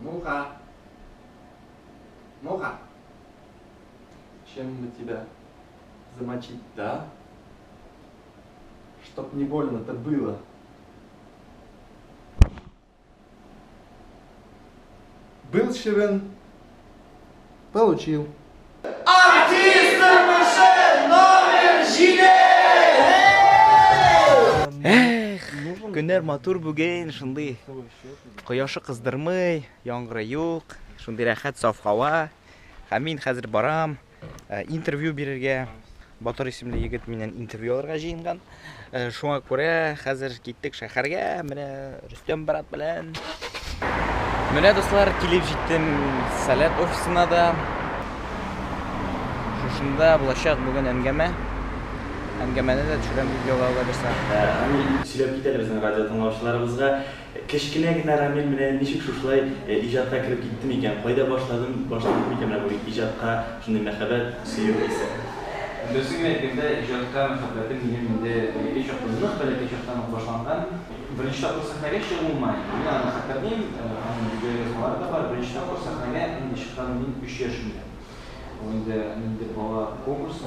Муха. Муха. Чем бы тебя замочить, да? Чтоб не больно-то было. Был Шивен. Получил. Артистом номер Günler матур бүген, шундый кояшы кыздырмый, яңгыры юк, шундый рәхәт саф һава. Һәм мин хәзер барам интервью бирергә. Батыр исемле егет миннән интервью алырга җыенган. Шуңа күрә хәзер киттек шәһәргә, менә Рөстәм брат белән. Менә дуслар, килеп җиттем Салат офисына да. Шушында булачак бүген әңгәмә. Әңгәмәне дә төшерәм видеога алабызга. Рамил сөйләп китәләр безнең радио тыңлаучыларыбызга. Кечкенә генә Рамил менә ничек шушылай иҗатка кирип киттем икән? Кайда башладым икән менә бу иҗатка шундый мәхәббәт, сөю исә. Дөресен әйткәндә, иҗатка мәхәббәтем минем инде ич акыллык бәләкәй чактан башланган. Беренче тапкыр сәхнәгә чыгылмай. Мин аны хәтерлим, видеоязмалары да бар. Беренче тапкыр сәхнәгә инде чыккан мин 3 яшемдә. Инде балалар конкурсы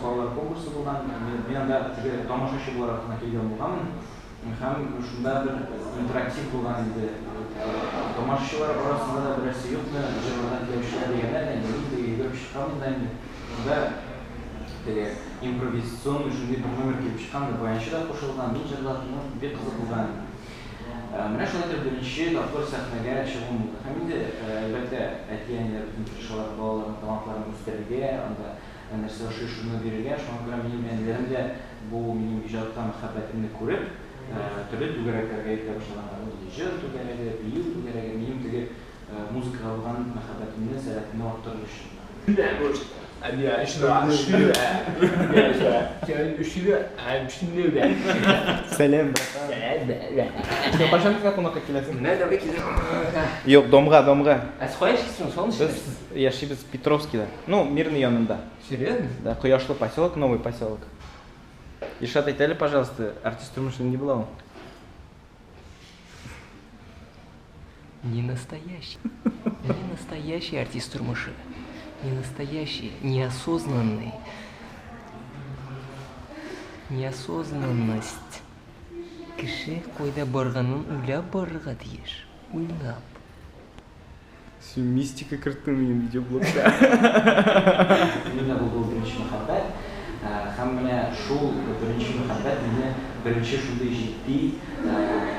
булган. Мин анда теге тамашачы буларак килгән булганмын. Һәм шунда бер интерактив булган инде. Тамашачылар арасында да берсе юкты, җырлардан килүчеләр дигәннәр инде йөгереп чыккан да инде. Шунда теге импровизационный шундый бер номер килеп чыккан да, баянчы да кушылган, мин җырлатуны бик кызык булган. Менә шулай беренче тапкыр сәхнәгә чыгуым булды. Һәм инде әлбәттә әти-әниләр тырышалар балаларның талантларын үстерергә, анда нәрсә шуны бирергә. Шуңа күрә минем әниләрем дә бу минем иҗатка мәхәббәтемне күреп, төрле түгәрәкләргә әйтә башлаганнар. Җыр түгәрәге, бию түгәрәге, минем теге музыкага булган мәхәббәтемне, сәләтемне арттырыр өчен. Сәлам, Сен кайчан безгә кунакка киләсең? Юк, домга. Кайчан килсең соң? Без яшибез Петровскийда. Ну, Мирный янында. Серьезно? Да, Кояшлы поселок, новый поселок. Ишат, әйтәле, пожалуйста, артист тормышын не була ул? Не настоящий. Не настоящий артист тормышы. Не настоящий, неосознанный. Неосознанность. Кеше кайда барганын уйлап барырга тиеш. Уйлап. Всю мистика кыртын видеоблогта. Мине булды беренче мәхәббәт. Һәм менә шул беренче мәхәббәт мине беренче шундый җитди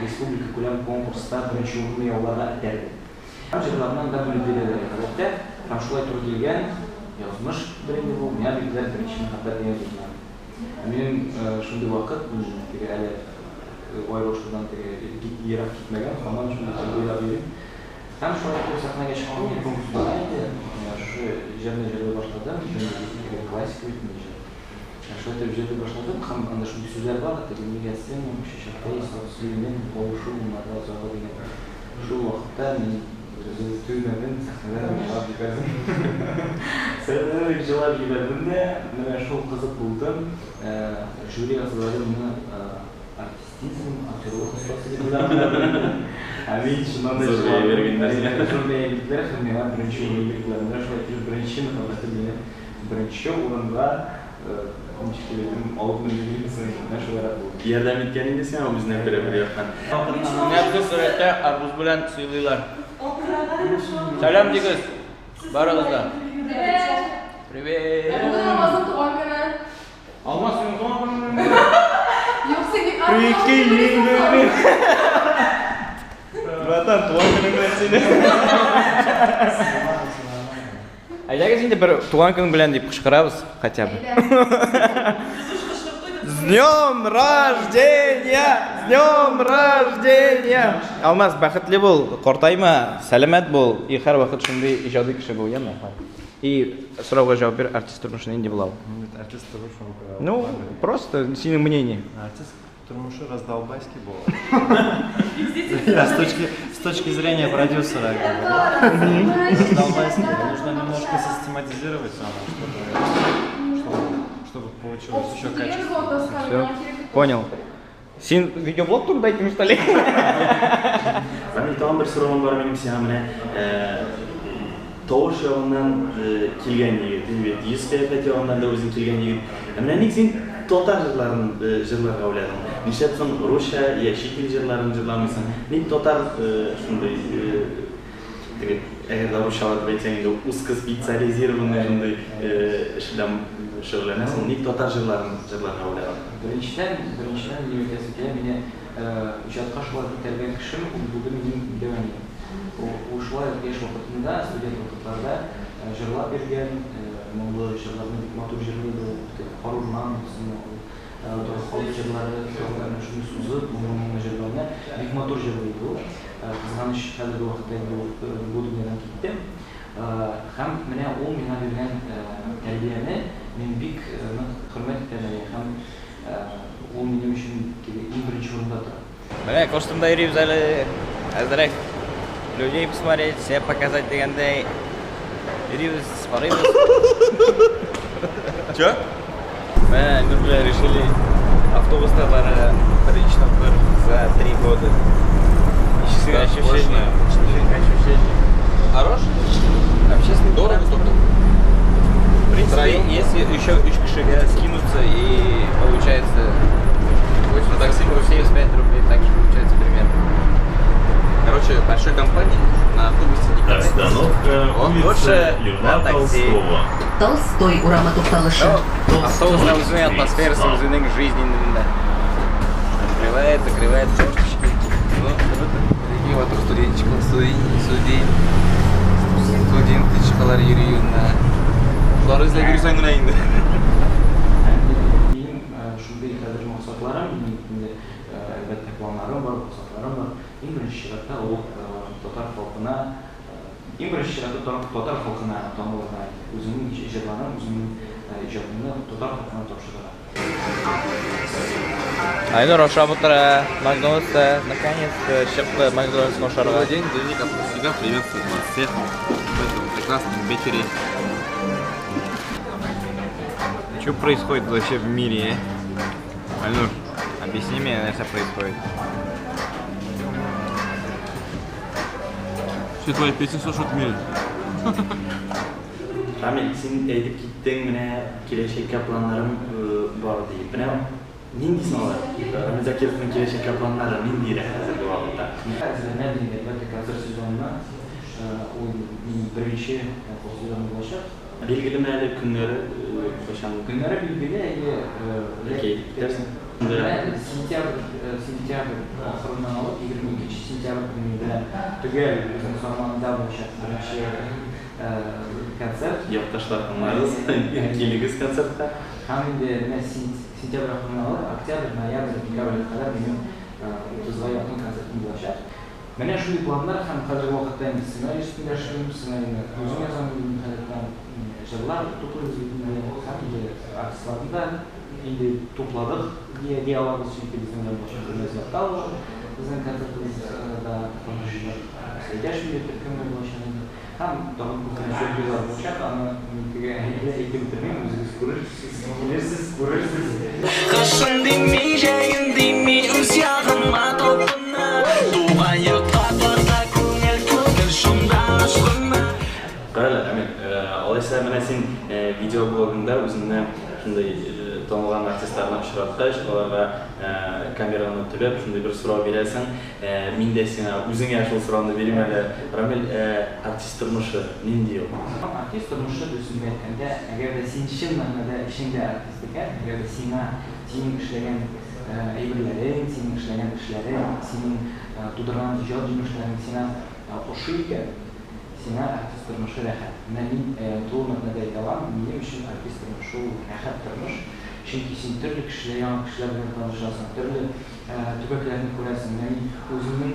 республика күләм конкурста беренче урынны яуларга этәрде. Җырлардан да бүлеп бирәләр әлбәттә. Һәм шулай туры килгән язмыш беренче бу, менә битләр беренче мәхәббәтне язганнар. Мин шундый вакыт теге әле Айроштан теге ерак китмәгән, һаман шундый уйлап йөрим. Һәм шулай туры сәхнәгә чыккан конкурста инде шу җырны җырлый башладым, классика бит. Шулай итеп җырлый башладым, һәм анда шундый сүзләр бар, теге нигә син шәһәр сөйләмен, кавышу монда загы дигән. Шул вакытта мин түймәмен сәхнәдә җырлап җибәрдем. Сәхнәдә җырлап җибәрдем дә, менә шул кызык булды. Жюри ягъзалары мине артистизм, актерлык остасы дип уйлаган. Мин шуннан да җырлап бергәннәр. Шундай битләр һәм миңа беренче урын бирделәр. Менә шулай итеп беренче мәхәббәтем мине беренче урынга алып мендирсең, менә шулай булды. Ярдәм иткән инде сиңа безнең бер яктан. Менә без сурәттә арбуз белән сыйлыйлар. Сәлам дигез. Барыгызга. Привет. Алмас синең туган көнең. Прикинь. Братан, туган көнең белән сине. Әйдәгез инде бер туган көнең белән дип кычкырабыз хотя бы. С днем рождения! С днем рождения! Алмаз, бәхетле бул, картайма, сәламәт бул. И һәр вакыт шундый иҗади кеше бул, яме. И сорауга җавап бир, артист тормышын инде була. Артист тормышы. Ну, просто синең мнение. Артист тормышы раздолбайский был. С точки зрения продюсера, раздолбайский. Нужно немножко систематизировать самое, чтобы получилось еще качественно. Все, понял. Сен видеоблог турында айттың что ли? Рамил, тагын бер соравым бар минем сиңа менә. Тавыш ягыннан килгән егет, йөз кыяфәт ягыннан да үзең килгән егет. Менә ник син татар җырларын җырларга уйладың? Нишләп соң русча я чит ил җырларын җырламыйсың? Ник татар шундый әгәр дә русчалар әйтсәң инде узкы специализированный шундый эшләм шөгыльләнәсең, ник татар җырларын җырларга уйладың? Беренчедән университетка килә мине иҗатка шулай күтәргән кешем булды минем дәвамым. Ул шулай яшь вакытында, студент вакытларда җырлап биргән, моңлы җырларны бик матур җырлый, Харунман, Дорохов җырлары, шуны сузып, моңлы җырларны бик матур җырлый ул. Кызганыч хәзерге вакытта бу дөньядан китте. Һәм менә ул миңа биргән тәрбияне мин бик хөрмәт итәм һәм ул минем өчен иң беренче урында тора. Менә костюмда йөрибез әле. Әзрәк людей посмотреть, себя показать дигәндәй. Йөрибез, карыйбыз. Чё? Мы решили автобуста бара прилично за 3 года. Ощущение. Хорош? Общественный Дорого только? В принципе, если еще 3 кошелька скинуться и получается на такси по 75 рублей, так же получается примерно. Короче, большой компании на автобусе не катается. Остановка улица Льва Толстого. Толстой урама тукталышы. Автобусная өзінің атмосферасы, өзінің жизненный. Открывает, закрывает форточки. И вот студентичкалар йөрүенә. Булар эзләп йөрсәң генә инде. Минем шундый хәзер максатларым, минем әлбәттә планнарым бар, максатларым бар. Иң беренче чиратта ул татар халкына, иң беренче чиратта татар халкына танылырга, үзенең җырларын, үзенең иҗатын татар халкына тапшырырга. Айнур Ашабутра, Макдональдс, наконец чыкты Макдональдс Ношарга. День Дневника всегда приветствует вас всех в этом прекрасном вечере. Что происходит вообще в мире? Айнур, объясни мне, что происходит. Все твои песни слушают в мире. Рамил, син әйтеп киттең, менә киләчәккә планнарым бар дип. Менә нинди сыналар? Рамил Закировның киләчәккә планнары нинди хәзерге вакытта? Әзерләнә дип әлбәттә хәзер сезонна ул беренче сезон булачак. Билгеле әле көннәре кайчан Көннәре билгеле, китәрсең? Сентябрь ахырыннан алып 22 сентябрь көнендә төгәл безнең Сарманда булачак беренче концерт. Якташлар аңлайбыз, килегез концертка. Һәм инде сентябрь ахырыннан алып октябрь, ноябрь, декабрь кадәр минем 30-га якын концертым булачак. Менә шундый планнар һәм хәзерге вакытта инде сценарий өстендә эшлим, сценарийны үзем язам, җырлар туплыйбыз һәм инде артистларны да инде тупладык диye алабыз, чөнки безнең башка безнең концертыбызда танышулар. Сөйләшмәй төркемне булачак. Һәм тагын бу концертлар булачак, аны микәгә әйтеп бетермим, үзегез күрерсез, күрерсез. Кышын дими, җәен дими, үз ягыма топына. Туган йортка барда күңел шунда ашкына. Карале, Рамил, алайса менә син видеоблогыңда үзеңне шундай танылган артистларны очраткач, аларга камераны төбәп, шундай бер сорау бирәсең. Мин дә сиңа үзеңә шул сорауны бирим әле. Рамил, артист тормышы нинди ул? Артист тормышы дүрсен әйткәндә, әгәр дә син чын мәгънәдә эшеңдә артист икән, әгәр дә синең эшләгән әйберләрең, синең эшләгән эшләрең, синең тудырган иҗат җимешләрең сиңа ошый икән, сиңа артист тормышы рәхәт. Менә мин тулы мәгънәдә әйтә алам, минем өчен артист тормышы ул рәхәт тормыш. Чөнки син төрле кешеләр, яңа кешеләр белән танышасың, төрле төбәкләрне күрәсең. Менә үземнең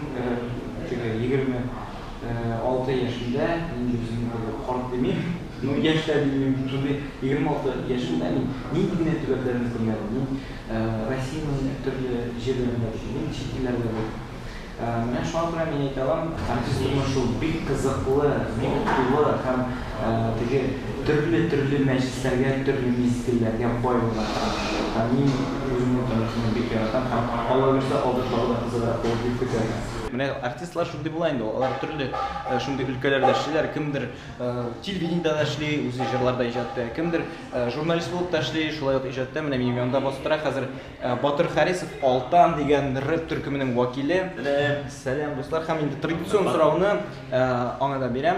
26 яшендә, инде үземне карт димим, яшьләр димим, шундый 26 яшендә мин нинди генә төбәкләрне күрмәдем. Мин Россиянең төрле җирләрендә эшлим, чит илләрдә булдым. Менә шуңа күрә мин әйтә алам, артист тормышы бик кызыклы, бик тулы һәм Türlü meclislerge, türlü mizgillerge boy bo'lgan. Мен өзімнің тұрмышымды бек яратам, Алла берсе алды-тауды қызырақ болып кетеді. Міне артистлар шундай була инде, алар төрле шундай өлкәләрдә эшлиләр, кемдер телевидениедә эшли, үзе җырларда иҗатта, кемдер журналист булып та эшли, шулай ук иҗатта. Менә минем янда басып тора хәзер Батыр Харисов Алтан дигән рэп төркеменең вәкиле. Сәлам дуслар, һәм инде традицион сорауны аңа да бирәм.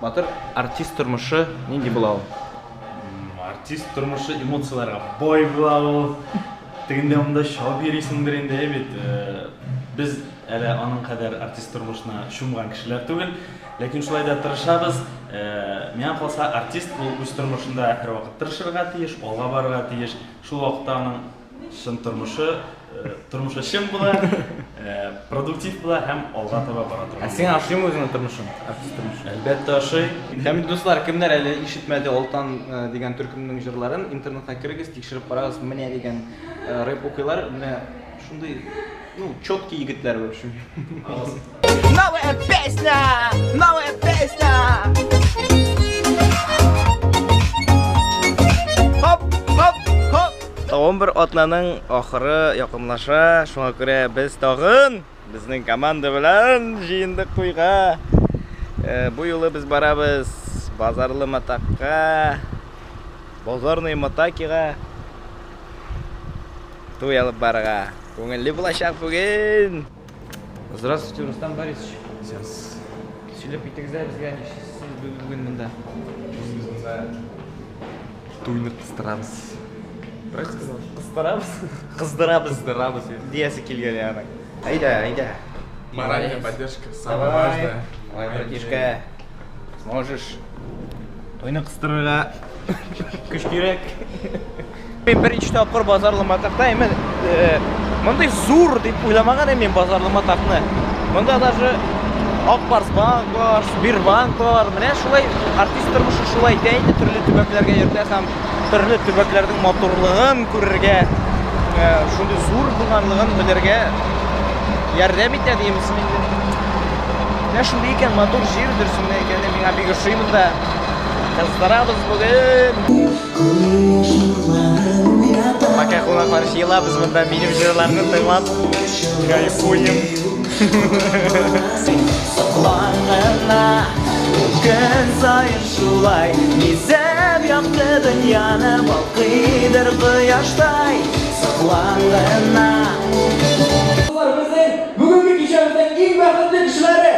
Батыр, артист тормышы нинди була ул? Артист тормышы эмоцияларга бой була ул. Тегендә монда шау бирисеңдер инде бит. Без әле аның кадәр артист тормышына шумган кешеләр түгел, ләкин шулай да тырышабыз. Миңа калса артист бул үз тормышында һәр вакыт тырышырга тиеш, алга барырга тиеш. Шул вакытта аның шын тормышы чын була, продуктив була һәм алга таба бара торган. Син ашыймы үзеңнең тормышың? Артист тормышы. Әлбәттә ашый. Һәм дуслар, кемнәр әле ишетмәде Алтан дигән төркемнең җырларын, интернетка кирегез, тикшереп карагыз, менә дигән рэп укыйлар, менә шундый, четкий егетләр в общем. Новая песня! Новая песня! Хоп, хоп, хоп! Тагын бер атнаның ахыры якынлаша, шуңа күрә без тагын безнең команда белән җыендык туйга. Бу юлы без барабыз Базарлы Матакка, Базарный Матакига. Туй алып барырга. Күңелле булачак бүген. Здравствуйте, Рустам Борисович. Сөйләп итегез безгә сез бүген монда. Туйны кыстырабыз. Кыздырабыз. Диясе килгән яна. Айда. Моральная поддержка самая важная. Братишка, сможешь. Туйны кыстырырга көч кирәк. Мен беренче тапкыр Базарлы Матакта мен мондай зур дип уйламаган мен Базарлы Матакны. Монда даже Акбарс банк бар, Сбербанк бар. Менә шулай артист тормышы шулай итә инде, төрле төбәкләргә йөртә һәм төрле төбәкләрнең матурлыгын күрергә, шундый зур булганлыгын белергә ярдәм итә диемсез инде. Менә шундый икән матур җир дөресендә икән, миңа бик ошый монда. Кыздырабыз бүген. Пока кунаклар җыелабыз монда, минем җырларны тыңлап кайфуем. Соклангана көн сайын шулай изеп якты дөньяны балкыйдыр кояштай. Соклангана. Безнең бүгенге кичәмезнең иң бәхетле кешеләре